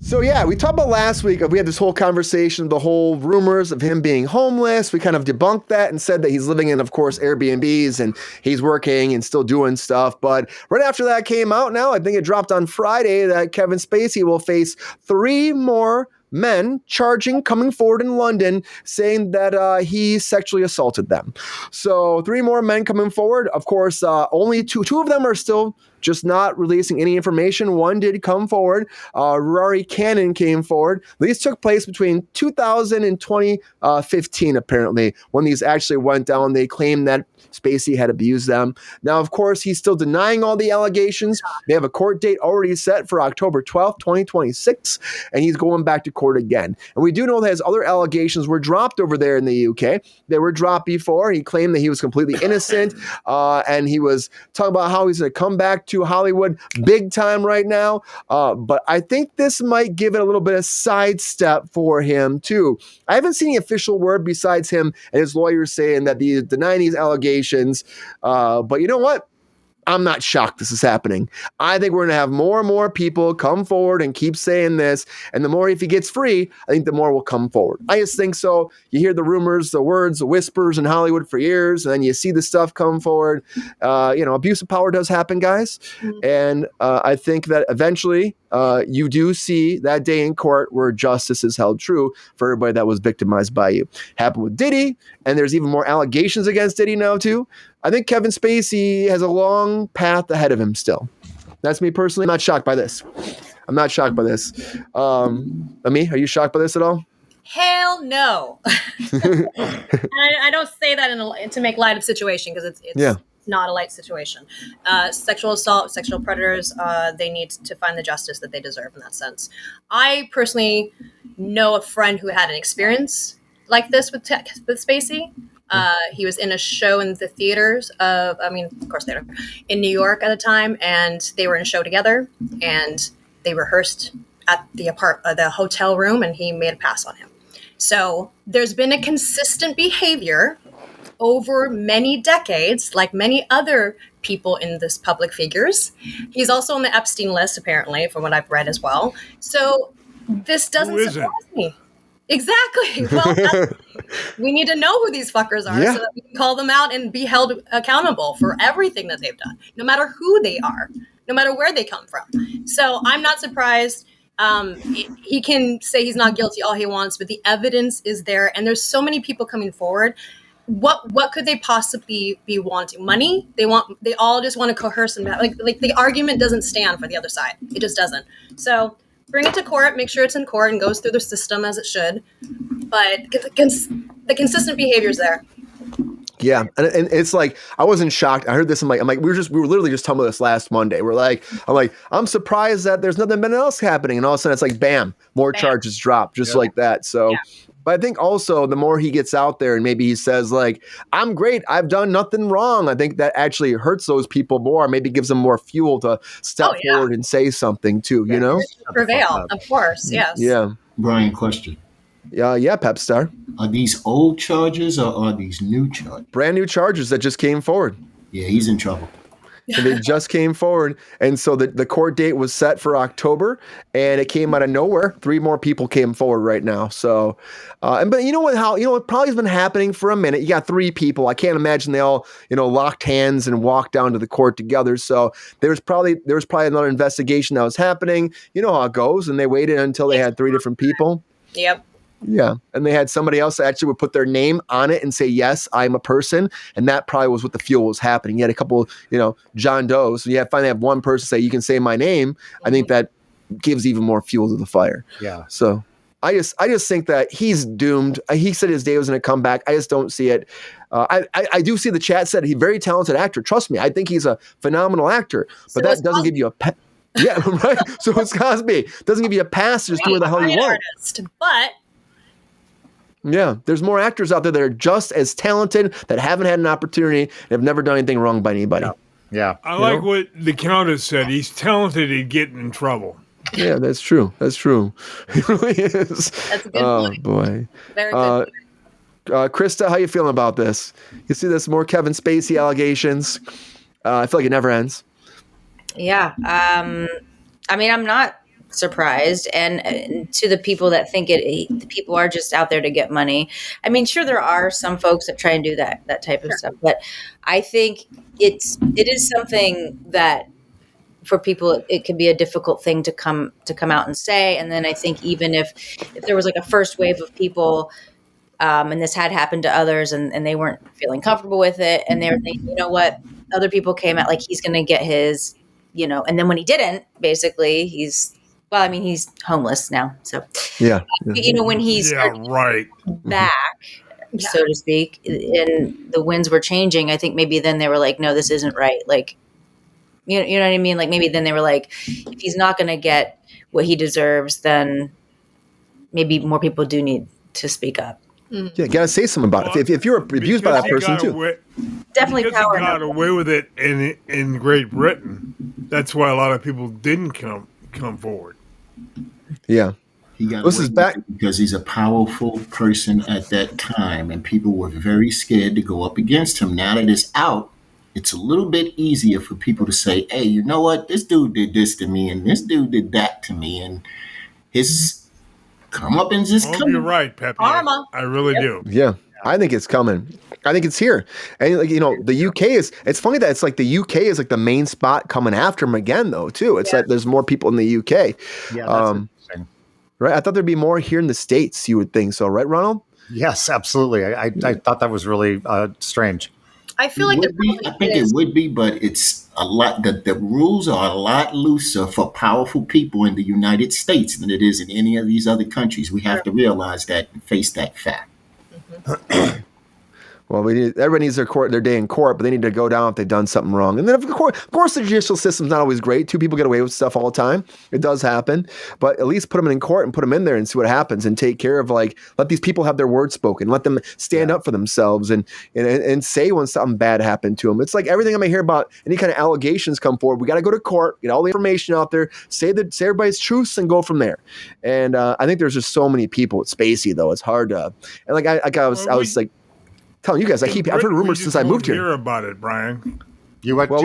So yeah, we talked about last week. We had this whole conversation, the whole rumors of him being homeless. We kind of debunked that and said that he's living in, of course, Airbnbs and he's working and still doing stuff. But right after that came out now, I think it dropped on Friday that Kevin Spacey will face 3 more men coming forward in London saying that he sexually assaulted them. So 3 more men coming forward. Of course, only two of them are still just not releasing any information. One did come forward. Rory Cannon came forward. These took place between 2000 and 2015, apparently, when these actually went down. They claimed that Spacey had abused them. Now, of course, he's still denying all the allegations. They have a court date already set for October 12th, 2026, and he's going back to court again. And we do know that his other allegations were dropped over there in the UK. They were dropped before. He claimed that he was completely innocent, and he was talking about how he's going to come back to Hollywood big time right now. But I think this might give it a little bit of sidestep for him, too. I haven't seen any official word besides him and his lawyers saying that he's denying these allegations. But you know what? I'm not shocked this is happening. I think we're going to have more and more people come forward and keep saying this. And the more, if he gets free, I think the more will come forward. I just think so. You hear the rumors, the words, the whispers in Hollywood for years, and then you see the stuff come forward. Abuse of power does happen, guys. And I think that eventually you do see that day in court where justice is held true for everybody that was victimized by you. Happened with Diddy, and there's even more allegations against Diddy now, too. I think Kevin Spacey has a long path ahead of him still. That's me personally. I'm not shocked by this. Ami, are you shocked by this at all? Hell no. And I don't say that to make light of the situation, because it's not a light situation. Sexual assault, sexual predators, they need to find the justice that they deserve in that sense. I personally know a friend who had an experience like this with Spacey. He was in a show in the theaters theater in New York at the time, and they were in a show together, and they rehearsed at the hotel room, and he made a pass on him. So there's been a consistent behavior over many decades, like many other people in this public figures. He's also on the Epstein list, apparently, from what I've read as well. So this doesn't surprise me. Exactly. Well, we need to know who these fuckers are so that we can call them out and be held accountable for everything that they've done, no matter who they are, no matter where they come from. So I'm not surprised. He can say he's not guilty all he wants, but the evidence is there, and there's so many people coming forward. What could they possibly be wanting? Money? They all just want to coerce and like the argument doesn't stand for the other side. It just doesn't. So bring it to court, make sure it's in court and goes through the system as it should. But the consistent behavior is there. Yeah, and it's like, I wasn't shocked. I heard this. I'm like, we were literally just talking about this last Monday. I'm surprised that there's nothing else happening, and all of a sudden it's like, bam, more charges drop just like that. So. Yeah. But I think also the more he gets out there and maybe he says like, I'm great, I've done nothing wrong, I think that actually hurts those people more, maybe gives them more fuel to step forward and say something too, you know? Prevail, of course, yes. Yeah. Brian, question. Yeah, Pep Star. Are these old charges or are these new charges? Brand new charges that just came forward. Yeah, he's in trouble. And they just came forward. And so the court date was set for October, and it came out of nowhere. 3 more people came forward right now. So, but you know what probably has been happening for a minute. You got 3 people. I can't imagine they all, locked hands and walked down to the court together. So there was probably another investigation that was happening. You know how it goes. And they waited until they had 3 different people. Yep. Yeah. And they had somebody else that actually would put their name on it and say, yes, I'm a person. And that probably was what the fuel was happening. You had a couple, John Does. So you finally have one person say, you can say my name. I think that gives even more fuel to the fire. Yeah. So I just think that he's doomed. He said his day was going to come back. I just don't see it. I do see the chat said he's a very talented actor. Trust me. I think he's a phenomenal actor, but that doesn't give you a yeah, right. So it's Cosby. Doesn't give you a pass to just do what the hell you want. But yeah, there's more actors out there that are just as talented, that haven't had an opportunity, and have never done anything wrong by anybody. Yeah. I like what the Countess said. He's talented at getting in trouble. Yeah, that's true. He really is. That's a good point. Oh, boy. Very good. Krista, how you feeling about this? You see this more Kevin Spacey allegations. I feel like it never ends. Yeah. I'm not surprised. And to the people that think the people are just out there to get money. I mean, sure, there are some folks that try and do that type of stuff, but I think it is something that for people it can be a difficult thing to come out and say. And then I think even if there was like a first wave of people, and this had happened to others and they weren't feeling comfortable with it, and they were thinking, you know what, other people came out like he's going to get his, and then when he didn't, basically he's homeless now. So when he started back, so to speak, and the winds were changing, I think maybe then they were like, no, this isn't right. Like, you know what I mean? Like maybe then they were like, if he's not going to get what he deserves, then maybe more people do need to speak up. Yeah, you gotta say something about it. If you're abused by that person too, definitely power. He got away with it in Great Britain. That's why a lot of people didn't come forward. Yeah, he got away with it because he's a powerful person at that time, and people were very scared to go up against him. Now that it's out, it's a little bit easier for people to say, "Hey, you know what? This dude did this to me, and this dude did that to me," and his comeuppance is coming. You're right, Pepe. Karma. I really do. Yeah, I think it's coming. I think it's here. And the UK it's funny that it's like the UK is like the main spot coming after him again though too. It's like there's more people in the UK. Yeah, that's interesting. Right? I thought there'd be more here in the States, you would think so, right, Ronald? Yes, absolutely. I thought that was really strange. I feel like I think it would be, but it's a lot. The rules are a lot looser for powerful people in the United States than it is in any of these other countries. We have to realize that and face that fact. Mm-hmm. Well, everybody needs their day in court, but they need to go down if they've done something wrong. And then, of course, the judicial system's not always great. Two people get away with stuff all the time. It does happen. But at least put them in court and put them in there and see what happens and take care of, let these people have their word spoken. Let them stand up for themselves and say when something bad happened to them. It's like everything I'm going to hear about, any kind of allegations come forward. We got to go to court, get all the information out there, say everybody's truths and go from there. And I think there's just so many people with Spacey, though. It's hard to, and I was like, telling you guys, I've heard rumors since I moved here. Hear about it, Brian. You what? Well,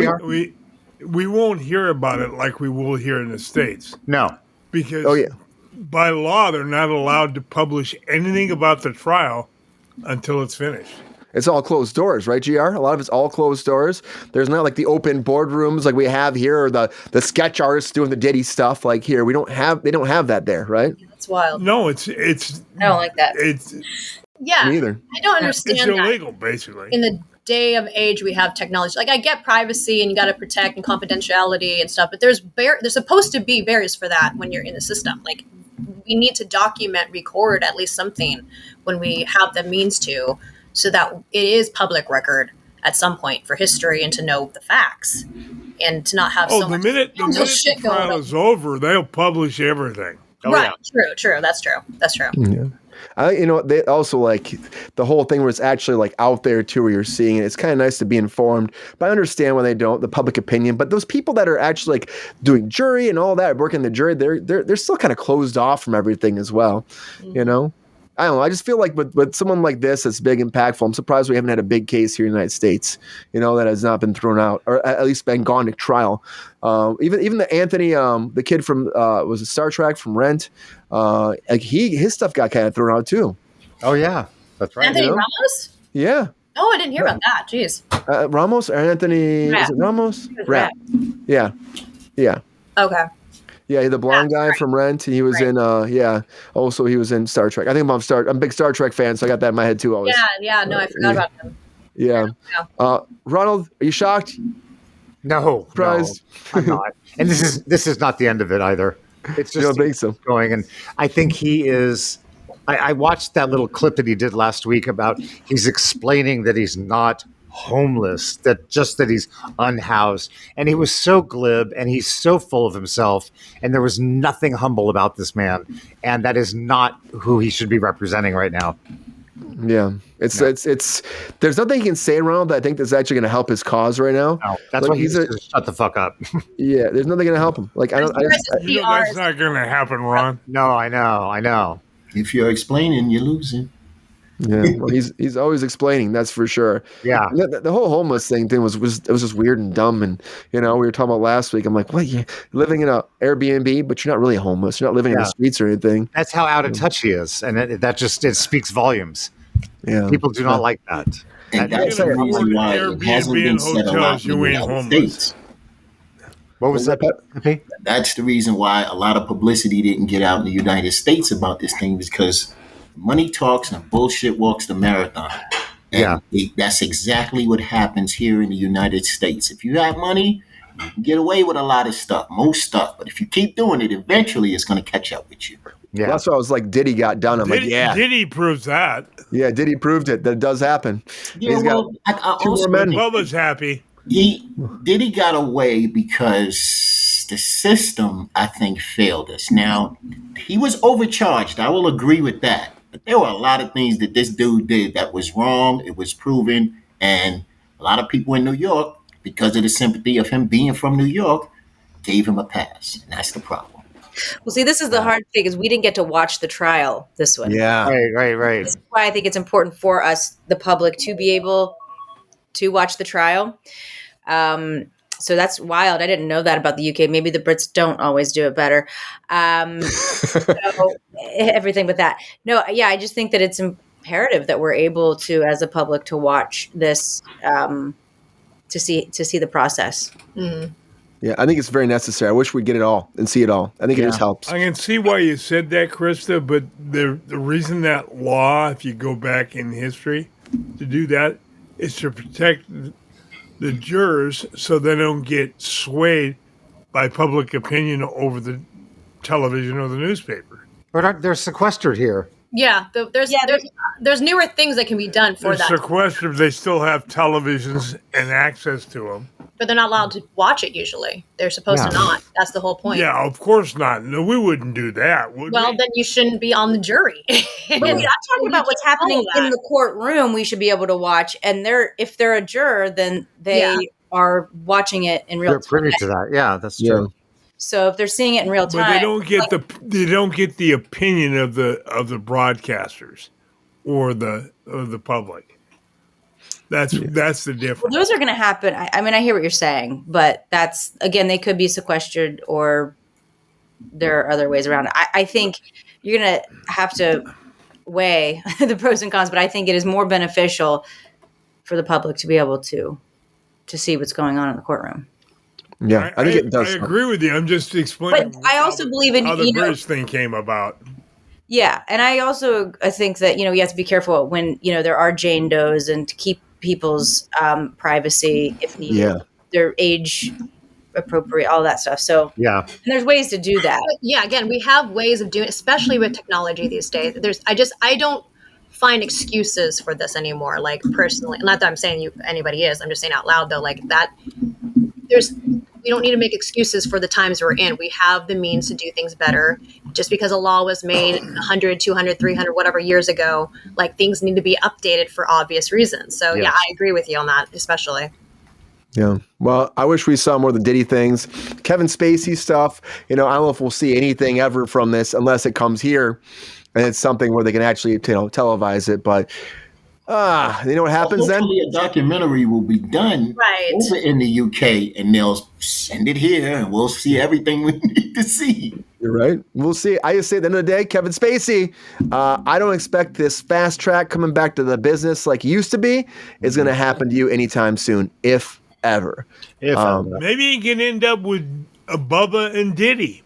we won't hear about it like we will here in the States. No, because by law they're not allowed to publish anything about the trial until it's finished. It's all closed doors, right, GR? A lot of it's all closed doors. There's not like the open boardrooms like we have here, or the sketch artists doing the Diddy stuff like here. They don't have that there, right? That's wild. No, it's I don't like that. It's Yeah, me either. I don't understand it's illegal, that. basically. In the day of age we have technology. Like I get privacy and you got to protect and confidentiality and stuff, but there's supposed to be barriers for that when you're in the system. Like we need to document, record at least something when we have the means to, so that it is public record at some point for history and to know the facts and to not have so much the shit the going trial on. is over, they'll publish everything. Right. True. That's true. Yeah. They also like the whole thing where it's actually like out there too, where you're seeing it. It's kind of nice to be informed, but I understand why they don't, the public opinion. But those people that are actually like doing jury and all that, working the jury, they're still kind of closed off from everything as well. Mm-hmm. I don't know. I just feel like with someone like this that's big, impactful, I'm surprised we haven't had a big case here in the United States, that has not been thrown out or at least been gone to trial. Even the Anthony, the kid from was it Star Trek from Rent, his stuff got kind of thrown out too. Oh yeah, that's right. Anthony Ramos? Yeah. Oh, I didn't hear about that. Jeez. Ramos or Anthony? Is it Ramos? Rat. Yeah. Okay. Yeah, the blonde guy from Rent. He was in. Also, he was in Star Trek. I think I'm a big Star Trek fan, so I got that in my head too. Always. Yeah. No, I forgot about him. Yeah. Ronald, are you shocked? No, surprised? No, I'm not. And this is not the end of it either. It's just you don't think so? Going, and I think he is. I watched that little clip that he did last week about he's explaining that he's not homeless, that he's unhoused, and he was so glib and he's so full of himself, and there was nothing humble about this man, and that is not who he should be representing right now. Yeah, it's there's nothing he can say, Ronald, that I think that's actually going to help his cause right now. No, that's why he's shut the fuck up. Yeah, there's nothing going to help him. Like that's not going to happen, Ron. No, I know. If you're explaining, you're losing. Yeah, well, he's always explaining. That's for sure. Yeah. The whole homeless thing was just weird and dumb. And we were talking about last week. I'm like, what? You're living in a Airbnb, but you're not really homeless. You're not living in the streets or anything. That's how out of touch he is, and it speaks volumes. Yeah, People do not like that. And that's the reason why it hasn't been said a lot in the United States. What was that, Pepe? That's the reason why a lot of publicity didn't get out in the United States about this thing, because money talks and bullshit walks the marathon. And that's exactly what happens here in the United States. If you have money, you can get away with a lot of stuff, most stuff. But if you keep doing it, eventually it's going to catch up with you. Yeah, well, that's why I was like, Diddy got done. I'm like, yeah. Diddy proves that. Yeah, Diddy proved it. That it does happen. Yeah, He's well, got I two also more men. Bubba's happy. Diddy got away because the system, I think, failed us. Now, he was overcharged. I will agree with that. But there were a lot of things that this dude did that was wrong. It was proven. And a lot of people in New York, because of the sympathy of him being from New York, gave him a pass. And that's the problem. Well, see, this is the hard thing, is we didn't get to watch the trial this one. Yeah. Right. That's why I think it's important for us, the public, to be able to watch the trial. So that's wild. I didn't know that about the UK. Maybe the Brits don't always do it better. So everything but that. No, yeah, I just think that it's imperative that we're able to, as a public, to watch this, to see the process. Mm-hmm. Yeah, I think it's very necessary. I wish we'd get it all and see it all. I think it just helps. I can see why you said that, Krista, but the reason that law, if you go back in history to do that, is to protect the jurors so they don't get swayed by public opinion over the television or the newspaper. But they're sequestered here. Yeah, there's newer things that can be done for that. Sequestered, they still have televisions and access to them. But they're not allowed to watch it usually. They're supposed to not. That's the whole point. Yeah, of course not. No, we wouldn't do that, would we? Well, then you shouldn't be on the jury. But I'm talking about what's happening in the courtroom. We should be able to watch. And if they're a juror, then they are watching it in real time. They're privy to that. Yeah, that's true. So if they're seeing it in real time, but they don't get the opinion of the broadcasters or the public. That's the difference. Well, those are going to happen. I mean, I hear what you're saying, but that's, again, they could be sequestered, or there are other ways around it. I think you're going to have to weigh the pros and cons, but I think it is more beneficial for the public to be able to see what's going on in the courtroom. Yeah, I think it does. I agree with you. I'm just explaining. But I also believe in how the British thing came about. Yeah, and I think that you have to be careful when there are Jane Does, and to keep people's privacy if needed. Yeah, their age appropriate, all that stuff. So and there's ways to do that. But yeah, again, we have ways of doing it, especially with technology these days. I don't find excuses for this anymore. Like personally, not that I'm saying anybody is. I'm just saying out loud though, like that. We don't need to make excuses for the times we're in. We have the means to do things better. Just because a law was made 100, 200, 300, whatever years ago, like things need to be updated for obvious reasons. So yeah, I agree with you on that, especially. Yeah. Well, I wish we saw more of the Diddy things. Kevin Spacey stuff, I don't know if we'll see anything ever from this unless it comes here and it's something where they can actually, televise it. But you know what happens then? Hopefully a documentary will be done over in the UK, and they'll send it here, and we'll see everything we need to see. You're right. We'll see. I just say at the end of the day, Kevin Spacey, I don't expect this fast track coming back to the business like it used to be is going to happen to you anytime soon, if ever. Maybe you can end up with Bubba and Diddy.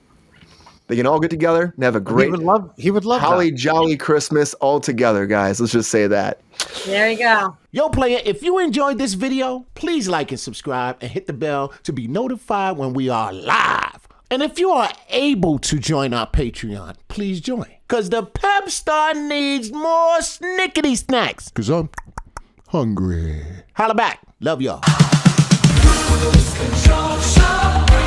They can all get together and have a great he would love holly that. jolly Christmas all together, guys. Let's just say that. There you go. Yo, player, if you enjoyed this video, please like and subscribe and hit the bell to be notified when we are live. And if you are able to join our Patreon, please join. Because the pep star needs more snickety snacks. Because I'm hungry. Holla back. Love y'all. KRUSE Control Show.